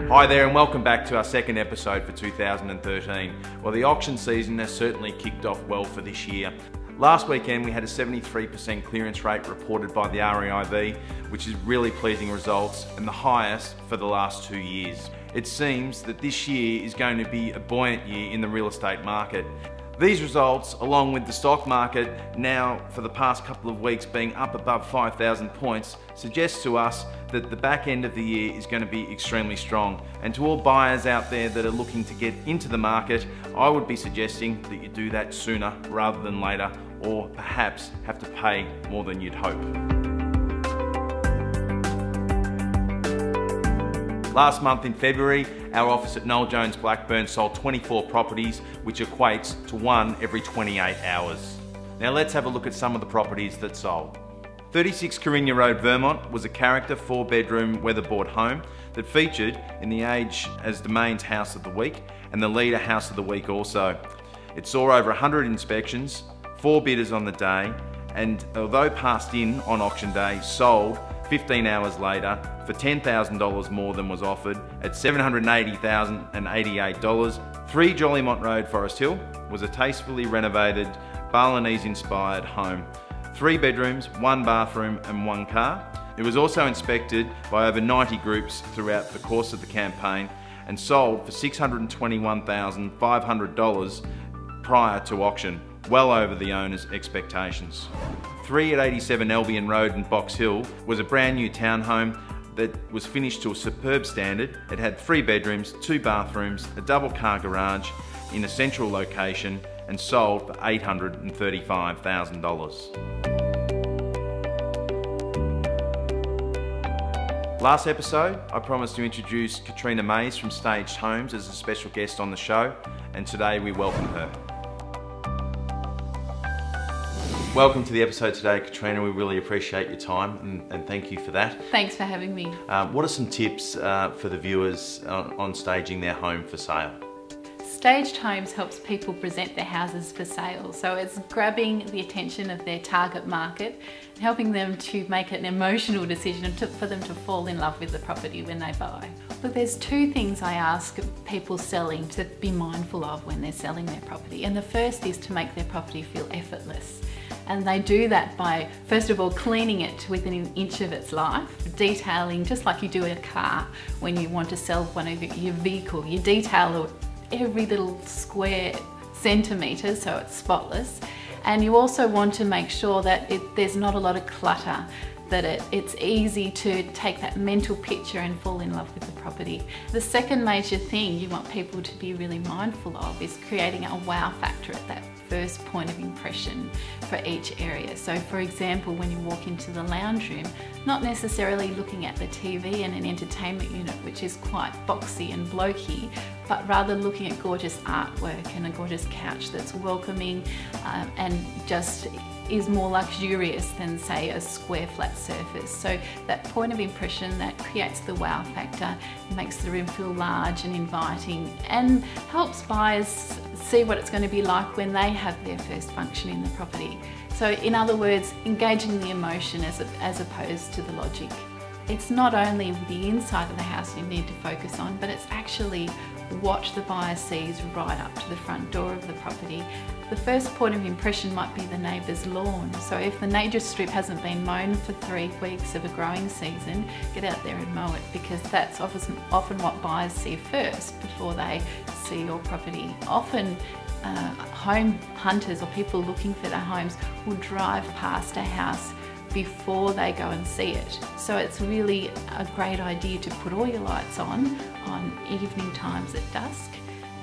Hi there and welcome back to our second episode for 2013. Well, the auction season has certainly kicked off well for this year. Last weekend we had a 73% clearance rate reported by the REIV, which is really pleasing results and the highest for the last 2 years. It seems that this year is going to be a buoyant year in the real estate market. These results, along with the stock market now for the past couple of weeks being up above 5,000 points, suggests to us that the back end of the year is going to be extremely strong. And to all buyers out there that are looking to get into the market, I would be suggesting that you do that sooner rather than later, or perhaps have to pay more than you'd hope. Last month in February, our office at Noel Jones Blackburn sold 24 properties, which equates to one every 28 hours. Now let's have a look at some of the properties that sold. 36 Katrina Road, Vermont was a character 4-bedroom weatherboard home that featured in the Age as Domain's House of the Week and the Leader House of the Week also. It saw over 100 inspections, 4 bidders on the day, and although passed in on auction day, sold 15 hours later for $10,000 more than was offered at $780,088. 3 Jollymont Road, Forest Hill was a tastefully renovated Balinese-inspired home. 3 bedrooms, 1 bathroom and 1 car. It was also inspected by over 90 groups throughout the course of the campaign and sold for $621,500 prior to auction, well over the owner's expectations. 3 at 87 Albion Road in Box Hill was a brand new townhome that was finished to a superb standard. It had 3 bedrooms, 2 bathrooms, a double car garage in a central location and sold for $835,000. Last episode, I promised to introduce Katrina Maes from Staged Homes as a special guest on the show, and today we welcome her. Welcome to the episode today, Katrina. We really appreciate your time and thank you for that. Thanks for having me. What are some tips for the viewers on staging their home for sale? Staged Homes helps people present their houses for sale. So it's grabbing the attention of their target market and helping them to make an emotional decision for them to fall in love with the property when they buy. But there's 2 things I ask people selling to be mindful of when they're selling their property. And the first is to make their property feel effortless. And they do that by, first of all, cleaning it within an inch of its life, detailing just like you do in a car when you want to sell one of your vehicle. You detail every little square centimetre so it's spotless. And you also want to make sure that there's not a lot of clutter, that it's easy to take that mental picture and fall in love with the property. The second major thing you want people to be really mindful of is creating a wow factor at that first point of impression for each area. So for example, when you walk into the lounge room, not necessarily looking at the TV and an entertainment unit which is quite boxy and blokey, but rather looking at gorgeous artwork and a gorgeous couch that's welcoming and just is more luxurious than, say, a square flat surface. So that point of impression that creates the wow factor, makes the room feel large and inviting and helps buyers see what it's going to be like when they have their first function in the property. So in other words, engaging the emotion as opposed to the logic. It's not only the inside of the house you need to focus on, but it's actually what the buyer sees right up to the front door of the property. The first point of impression might be the neighbour's lawn. So if the nature strip hasn't been mown for 3 weeks of a growing season, get out there and mow it, because that's often what buyers see first before they see your property. Often home hunters or people looking for their homes will drive past a house before they go and see it. So it's really a great idea to put all your lights on evening times at dusk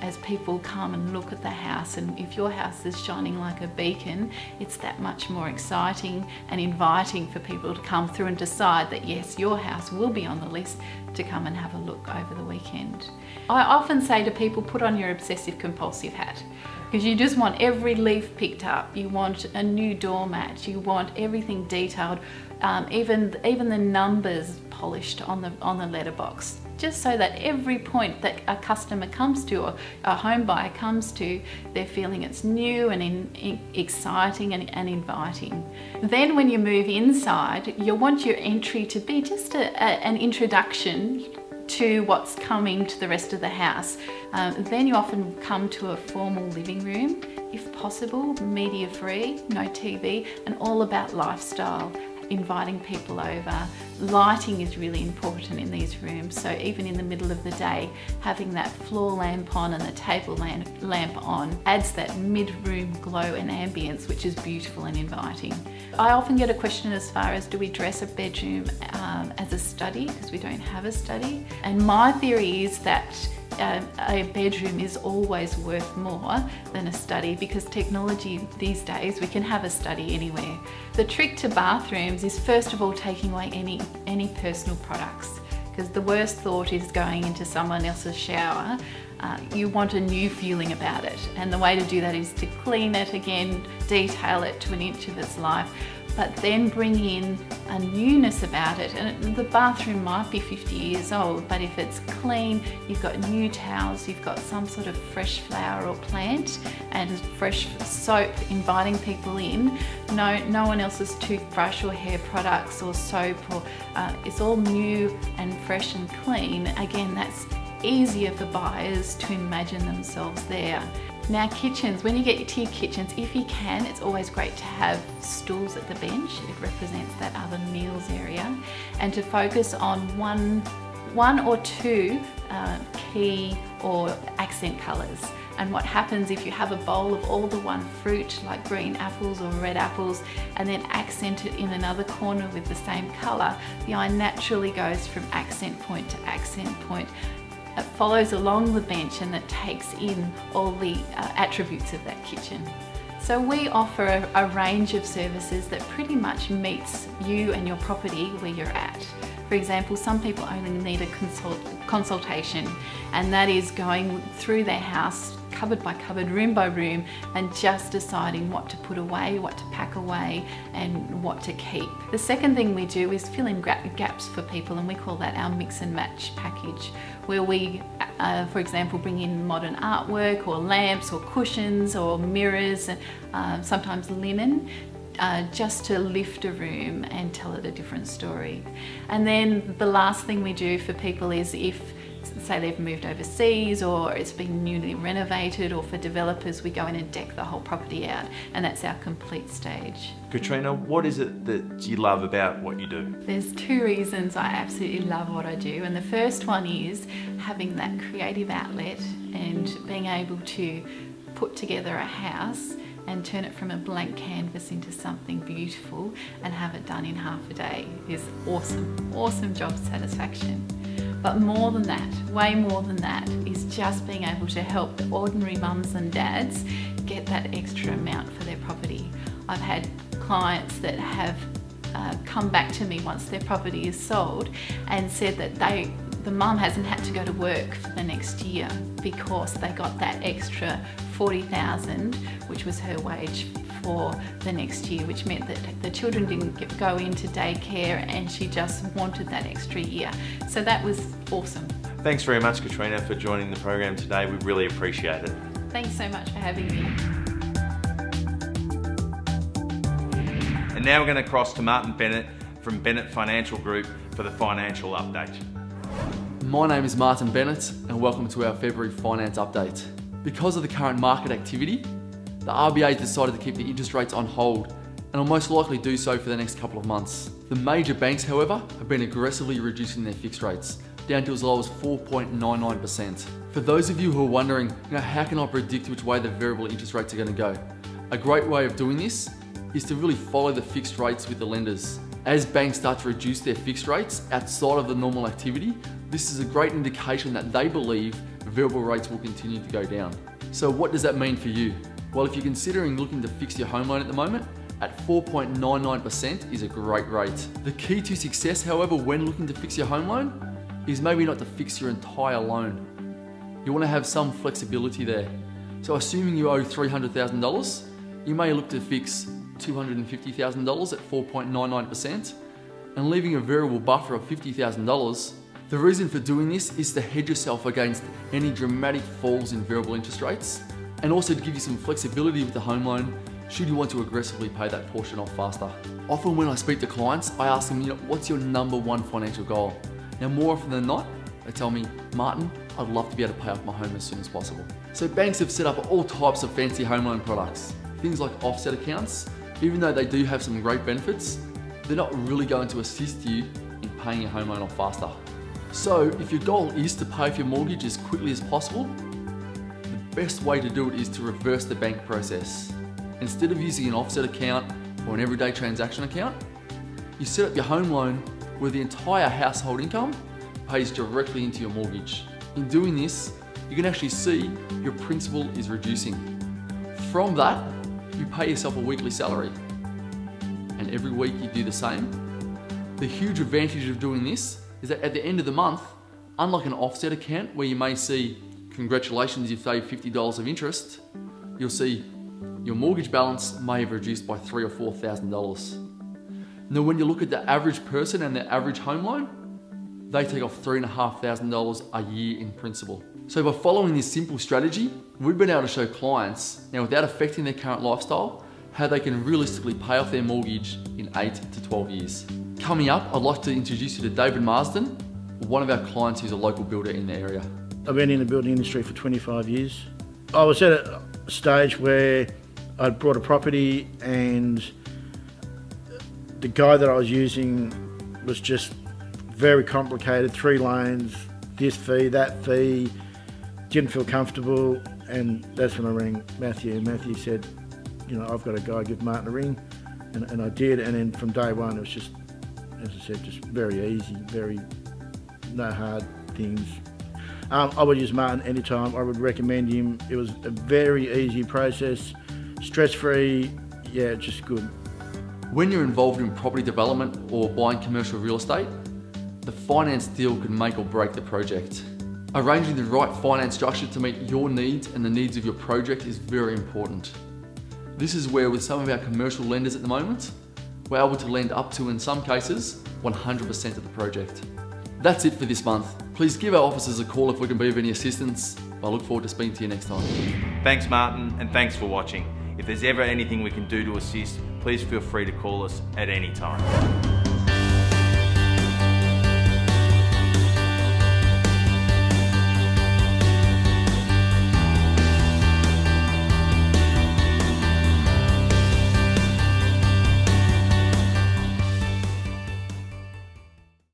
as people come and look at the house, and if your house is shining like a beacon, it's that much more exciting and inviting for people to come through and decide that yes, your house will be on the list to come and have a look over the weekend. I often say to people, put on your obsessive compulsive hat, because you just want every leaf picked up, you want a new doormat, you want everything detailed, even the numbers polished on the letterbox, just so that every point that a customer comes to or a home buyer comes to, they're feeling it's new and exciting and inviting. Then when you move inside, you want your entry to be just an introduction to what's coming to the rest of the house. Then you often come to a formal living room, if possible, media free, no TV, and all about lifestyle, inviting people over. Lighting is really important in these rooms, so even in the middle of the day, having that floor lamp on and the table lamp on adds that mid-room glow and ambience, which is beautiful and inviting. I often get a question as far as, do we dress a bedroom as a study, because we don't have a study? And my theory is that a bedroom is always worth more than a study, because technology these days, we can have a study anywhere. The trick to bathrooms is first of all taking away any personal products, because the worst thought is going into someone else's shower. You want a new feeling about it, and the way to do that is to clean it again, detail it to an inch of its life, but then bring in a newness about it. And the bathroom might be 50 years old, but if it's clean, you've got new towels, you've got some sort of fresh flower or plant and fresh soap inviting people in. No one else's toothbrush or hair products or soap, or it's all new and fresh and clean. Again, that's easier for buyers to imagine themselves there. Now, kitchens, when you get to your kitchens, if you can, it's always great to have stools at the bench. It represents that other meals area, and to focus on one or two key or accent colours. And what happens if you have a bowl of all the one fruit, like green apples or red apples, and then accent it in another corner with the same colour, the eye naturally goes from accent point to accent point. It follows along the bench and it takes in all the attributes of that kitchen. So we offer a range of services that pretty much meets you and your property where you're at. For example, some people only need a consultation, and that is going through their house cupboard by cupboard, room by room, and just deciding what to put away, what to pack away, and what to keep. The second thing we do is fill in gaps for people, and we call that our mix and match package, where we, for example, bring in modern artwork or lamps or cushions or mirrors, and sometimes linen, just to lift a room and tell it a different story. And then the last thing we do for people is, if say they've moved overseas or it's been newly renovated, or for developers, we go in and deck the whole property out, and that's our complete stage. Katrina, what is it that you love about what you do? There's two reasons I absolutely love what I do, and the first one is having that creative outlet and being able to put together a house and turn it from a blank canvas into something beautiful and have it done in half a day is awesome job satisfaction. But more than that, way more than that, is just being able to help the ordinary mums and dads get that extra amount for their property. I've had clients that have come back to me once their property is sold and said that the mum hasn't had to go to work for the next year because they got that extra 40,000, which was her wage for the next year, which meant that the children didn't go into daycare, and she just wanted that extra year. So that was awesome. Thanks very much, Katrina, for joining the program today. We really appreciate it. Thanks so much for having me. And now we're going to cross to Martin Bennett from Bennett Financial Group for the financial update. My name is Martin Bennett, and welcome to our February finance update. Because of the current market activity, the RBA has decided to keep the interest rates on hold, and will most likely do so for the next couple of months. The major banks, however, have been aggressively reducing their fixed rates, down to as low as 4.99%. For those of you who are wondering, how can I predict which way the variable interest rates are going to go? A great way of doing this is to really follow the fixed rates with the lenders. As banks start to reduce their fixed rates outside of the normal activity, this is a great indication that they believe variable rates will continue to go down. So what does that mean for you? Well, if you're considering looking to fix your home loan at the moment, at 4.99% is a great rate. The key to success, however, when looking to fix your home loan, is maybe not to fix your entire loan. You want to have some flexibility there. So assuming you owe $300,000, you may look to fix $250,000 at 4.99% and leaving a variable buffer of $50,000. The reason for doing this is to hedge yourself against any dramatic falls in variable interest rates, and also to give you some flexibility with the home loan should you want to aggressively pay that portion off faster. Often when I speak to clients, I ask them, what's your #1 financial goal? Now, more often than not, They tell me, Martin, I'd love to be able to pay off my home as soon as possible. So banks have set up all types of fancy home loan products. Things like offset accounts, even though they do have some great benefits, they're not really going to assist you in paying your home loan off faster. So if your goal is to pay off your mortgage as quickly as possible, the best way to do it is to reverse the bank process. Instead of using an offset account or an everyday transaction account, you set up your home loan where the entire household income pays directly into your mortgage. In doing this, you can actually see your principal is reducing. From that, you pay yourself a weekly salary. And every week you do the same. The huge advantage of doing this is that at the end of the month, unlike an offset account where you may see, congratulations, you've saved $50 of interest, you'll see your mortgage balance may have reduced by $3,000 or $4,000. Now, when you look at the average person and their average home loan, they take off $3,500 a year in principal. So by following this simple strategy, we've been able to show clients, now without affecting their current lifestyle, how they can realistically pay off their mortgage in 8 to 12 years. Coming up, I'd like to introduce you to David Marsden, one of our clients who's a local builder in the area. I've been in the building industry for 25 years. I was at a stage where I'd bought a property and the guy that I was using was just very complicated, 3 loans, this fee, that fee, didn't feel comfortable, and that's when I rang Matthew, and Matthew said, you know, I've got a guy, give Martin a ring, and I did, and then from day one it was just, as I said, just very easy, no hard things. I would use Martin anytime, I would recommend him. It was a very easy process, stress-free, yeah, just good. When you're involved in property development or buying commercial real estate, the finance deal can make or break the project. Arranging the right finance structure to meet your needs and the needs of your project is very important. This is where, with some of our commercial lenders at the moment, we're able to lend up to, in some cases, 100% of the project. That's it for this month. Please give our officers a call if we can be of any assistance. I look forward to speaking to you next time. Thanks, Martin, and thanks for watching. If there's ever anything we can do to assist, please feel free to call us at any time.